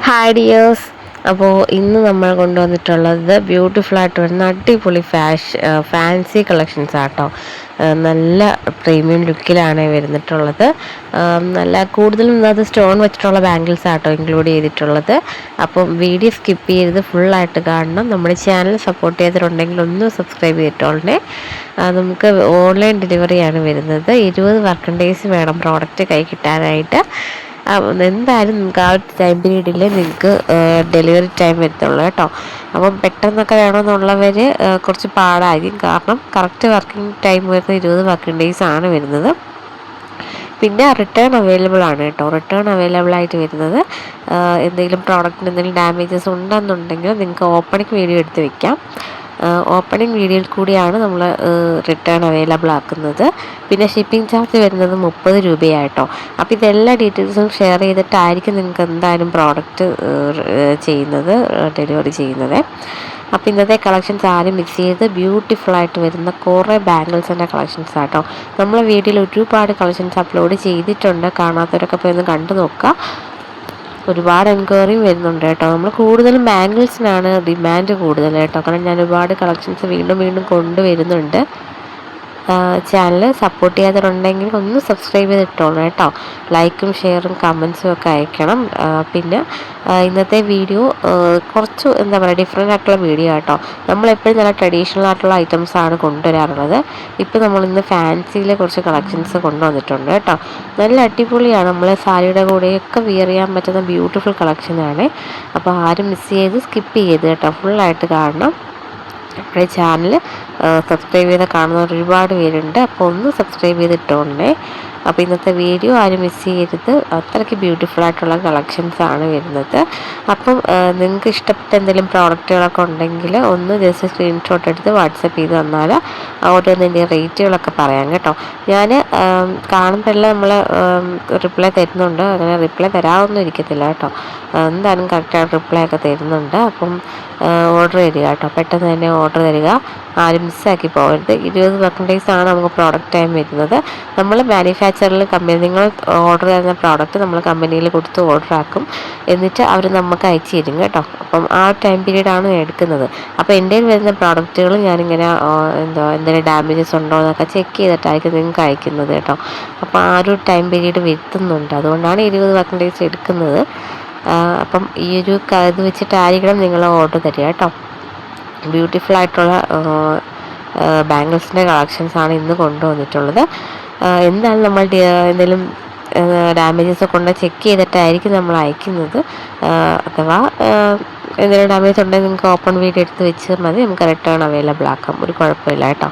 Hi dears. അപ്പോൾ ഇന്ന് നമ്മൾ കൊണ്ടുവന്നിട്ടുള്ളത് ബ്യൂട്ടിഫുൾ ആയിട്ട് വരുന്ന അടിപൊളി ഫാൻസി കളക്ഷൻസ് ആട്ടോ. നല്ല പ്രീമിയം ലുക്കിലാണ് വരുന്നിട്ടുള്ളത്. നല്ല കൂടുതലും അത് സ്റ്റോൺ വെച്ചിട്ടുള്ള ബാംഗിൾസ് ആട്ടോ ഇൻക്ലൂഡ് ചെയ്തിട്ടുള്ളത്. അപ്പം വീഡിയോ സ്കിപ്പ് ചെയ്ത് ഫുള്ളായിട്ട് കാണണം. നമ്മുടെ ചാനൽ സപ്പോർട്ട് ചെയ്തിട്ടുണ്ടെങ്കിൽ ഒന്ന് സബ്സ്ക്രൈബ് ചെയ്തിട്ടോളേ. നമുക്ക് ഓൺലൈൻ ഡെലിവറിയാണ് വരുന്നത്. 20 വർക്കിംഗ് ഡേയ്സ് വേണം പ്രോഡക്റ്റ് കൈ കിട്ടാനായിട്ട്. എന്തായാലും നിങ്ങൾക്ക് ആ ഒരു ടൈം പീരീഡിൽ നിങ്ങൾക്ക് ഡെലിവറി ടൈം വരത്തുള്ളൂ കേട്ടോ. അപ്പം പെട്ടെന്നൊക്കെ വേണമെന്നുള്ളവർ കുറച്ച് പാടായിരിക്കും. കാരണം കറക്റ്റ് വർക്കിംഗ് ടൈം വരുന്നത് 20 വർക്കിംഗ് ഡേയ്സ് ആണ് വരുന്നത്. പിന്നെ റിട്ടേൺ അവൈലബിൾ ആണ് കേട്ടോ. റിട്ടേൺ അവൈലബിൾ ആയിട്ട് വരുന്നത് എന്തെങ്കിലും പ്രോഡക്റ്റിന് എന്തെങ്കിലും ഡാമേജസ് ഉണ്ടെന്നുണ്ടെങ്കിൽ നിങ്ങൾക്ക് ഓപ്പണിംഗ് വീഡിയോ എടുത്ത് വെക്കാം. ഓപ്പണിംഗ് വീഡിയോയിൽ കൂടിയാണ് നമ്മൾ റിട്ടേൺ അവൈലബിൾ ആക്കുന്നത്. പിന്നെ ഷിപ്പിംഗ് ചാർജ് വരുന്നത് 30 രൂപയായിട്ടോ. അപ്പോൾ ഇതെല്ലാ ഡീറ്റെയിൽസും ഷെയർ ചെയ്തിട്ടായിരിക്കും നിങ്ങൾക്ക് എന്തായാലും പ്രോഡക്റ്റ് ഡെലിവറി ചെയ്യുന്നത്. അപ്പോൾ ഇന്നത്തെ കളക്ഷൻസ് ആരും മിക്സ് ചെയ്ത് ബ്യൂട്ടിഫുൾ ആയിട്ട് വരുന്ന കുറേ ബാംഗിൾസിൻ്റെ കളക്ഷൻസ് ആട്ടോ. നമ്മളെ വീഡിയോയിൽ ഒരുപാട് കളക്ഷൻസ് അപ്ലോഡ് ചെയ്തിട്ടുണ്ട്. കാണാത്തവരൊക്കെ പോയി ഒന്ന് കണ്ടു നോക്കുക. ഒരുപാട് എൻക്വയറിയും വരുന്നുണ്ട് കേട്ടോ. നമ്മൾ കൂടുതലും ബാംഗിൾസിനാണ് ഡിമാൻഡ് കൂടുതൽ കേട്ടോ. കാരണം ഞാൻ ഒരുപാട് കളക്ഷൻസ് വീണ്ടും വീണ്ടും കൊണ്ടുവരുന്നുണ്ട്. ചാനൽ സപ്പോർട്ട് ചെയ്യാത്തവരുണ്ടെങ്കിൽ ഒന്ന് സബ്സ്ക്രൈബ് ചെയ്തിട്ടോളൂ കേട്ടോ. ലൈക്കും ഷെയറും കമൻസും ഒക്കെ അയക്കണം. പിന്നെ ഇന്നത്തെ വീഡിയോ കുറച്ച് എന്താ പറയുക ഡിഫറെൻ്റ് ആയിട്ടുള്ള വീഡിയോ കേട്ടോ. നമ്മളെപ്പോഴും നല്ല ട്രഡീഷണൽ ആയിട്ടുള്ള ഐറ്റംസാണ് കൊണ്ടുവരാറുള്ളത്. ഇപ്പോൾ നമ്മളിന്ന് ഫാൻസിയിൽ കുറച്ച് കളക്ഷൻസ് കൊണ്ടുവന്നിട്ടുണ്ട് കേട്ടോ. നല്ല അടിപൊളിയാണ്. നമ്മൾ സാരിയുടെ കൂടെയൊക്കെ വിയർ ചെയ്യാൻ പറ്റുന്ന ബ്യൂട്ടിഫുൾ കളക്ഷനാണ്. അപ്പോൾ ആരും മിസ് ചെയ്ത് സ്കിപ്പ് ചെയ്ത് കേട്ടോ. ഫുള്ളായിട്ട് കാണണം. നമ്മുടെ ചാനൽ സബ്സ്ക്രൈബ് ചെയ്ത് കാണുന്നവർ ഒരുപാട് പേരുണ്ട്. അപ്പോൾ ഒന്ന് സബ്സ്ക്രൈബ് ചെയ്തിട്ടോണ്ടേ. അപ്പോൾ ഇന്നത്തെ വീഡിയോ ആരും മിസ് ചെയ്യരുത്. അത്രയ്ക്ക് ബ്യൂട്ടിഫുൾ ആയിട്ടുള്ള കളക്ഷൻസ് ആണ് വരുന്നത്. അപ്പം നിങ്ങൾക്ക് ഇഷ്ടപ്പെട്ട എന്തെങ്കിലും പ്രോഡക്റ്റുകളൊക്കെ ഉണ്ടെങ്കിൽ ഒന്ന് ജസ്റ്റ് സ്ക്രീൻഷോട്ട് എടുത്ത് വാട്സപ്പ് ചെയ്ത് തന്നാൽ ഓരോന്നിൻ്റെ റേറ്റുകളൊക്കെ പറയാം കേട്ടോ. ഞാൻ കാണുമ്പോഴെല്ലാം നമ്മൾ റിപ്ലൈ തരുന്നുണ്ട്. അങ്ങനെ റിപ്ലൈ തരാതൊന്നും ഇരിക്കത്തില്ല കേട്ടോ. എന്തായാലും കറക്റ്റായിട്ട് റിപ്ലൈ ഒക്കെ തരുന്നുണ്ട്. അപ്പം ഓർഡർ തരിക കേട്ടോ. പെട്ടെന്ന് തന്നെ ഓർഡർ തരിക. ആരും മിസ്സാക്കി പോകരുത്. 20 വർക്കിംഗ് ഡേയ്സ് ആണ് നമുക്ക് പ്രോഡക്റ്റ് ടൈം വരുന്നത്. നമ്മൾ നിങ്ങൾ ഓർഡർ ചെയ്യുന്ന പ്രോഡക്റ്റ് നമ്മൾ കമ്പനിയിൽ കൊടുത്ത് ഓർഡർ ആക്കും. എന്നിട്ട് അവർ നമുക്ക് അയച്ചു തരും കേട്ടോ. അപ്പം ആ ടൈം പീരീഡാണ് എടുക്കുന്നത്. അപ്പോൾ എൻ്റെ വരുന്ന പ്രോഡക്റ്റുകൾ ഞാനിങ്ങനെ എന്തെങ്കിലും ഡാമേജസ് ഉണ്ടോ എന്നൊക്കെ ചെക്ക് ചെയ്തിട്ടായിരിക്കും നിങ്ങൾക്ക് അയക്കുന്നത് കേട്ടോ. അപ്പോൾ ആ ഒരു ടൈം പീരീഡ് വരുത്തുന്നുണ്ട്. അതുകൊണ്ടാണ് 20 വർക്കിംഗ് ഡേയ്സ് എടുക്കുന്നത്. അപ്പം ഈ ഒരു ഇത് വെച്ചിട്ടായിരിക്കണം നിങ്ങൾ ഓർഡർ തരിക കേട്ടോ. ബ്യൂട്ടിഫുൾ ആയിട്ടുള്ള ബാംഗിൾസിൻ്റെ കളക്ഷൻസാണ് ഇന്ന് കൊണ്ടുവന്നിട്ടുള്ളത്. എന്തായാലും നമ്മൾ എന്തെങ്കിലും ഡാമേജസ് കൊണ്ട് ചെക്ക് ചെയ്തിട്ടായിരിക്കും നമ്മൾ അയക്കുന്നത്. അഥവാ എന്തെങ്കിലും ഡാമേജ് ഉണ്ടെങ്കിൽ നിങ്ങൾക്ക് ഓപ്പൺ വീഡിയോ എടുത്ത് വെച്ച് മതി. നമുക്ക് റിട്ടേൺ അവൈലബിൾ ആക്കാം. ഒരു കുഴപ്പമില്ല കേട്ടോ.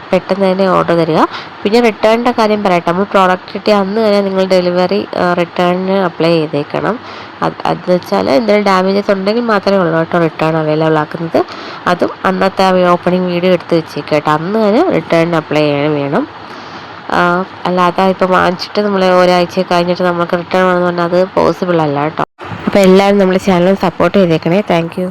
പെട്ടെന്ന് തന്നെ ഓർഡർ തരിക. പിന്നെ റിട്ടേണിൻ്റെ കാര്യം പറയട്ടെ. നമ്മൾ പ്രോഡക്റ്റ് കിട്ടിയ അന്ന് തന്നെ നിങ്ങൾ ഡെലിവറി റിട്ടേണിന് അപ്ലൈ ചെയ്തേക്കണം. അതെന്ന് വെച്ചാൽ എന്തെങ്കിലും ഡാമേജസ് ഉണ്ടെങ്കിൽ മാത്രമേ ഉള്ളൂ കേട്ടോ റിട്ടേൺ അവൈലബിൾ ആക്കുന്നത്. അതും അന്നത്തെ ഓപ്പണിംഗ് വീഡിയോ എടുത്ത് വെച്ചേക്കാം കേട്ടോ. അന്ന് തന്നെ റിട്ടേണിന് അപ്ലൈ വേണം. അല്ലാതെ ഇപ്പോൾ വാങ്ങിച്ചിട്ട് നമ്മൾ ഒരാഴ്ച കഴിഞ്ഞിട്ട് നമുക്ക് റിട്ടേൺ വേണമെന്ന് പറഞ്ഞാൽ അത് പോസിബിൾ അല്ല കേട്ടോ. അപ്പോൾ എല്ലാവരും നമ്മുടെ ചാനൽ സപ്പോർട്ട് ചെയ്തേക്കണേ. Thank you.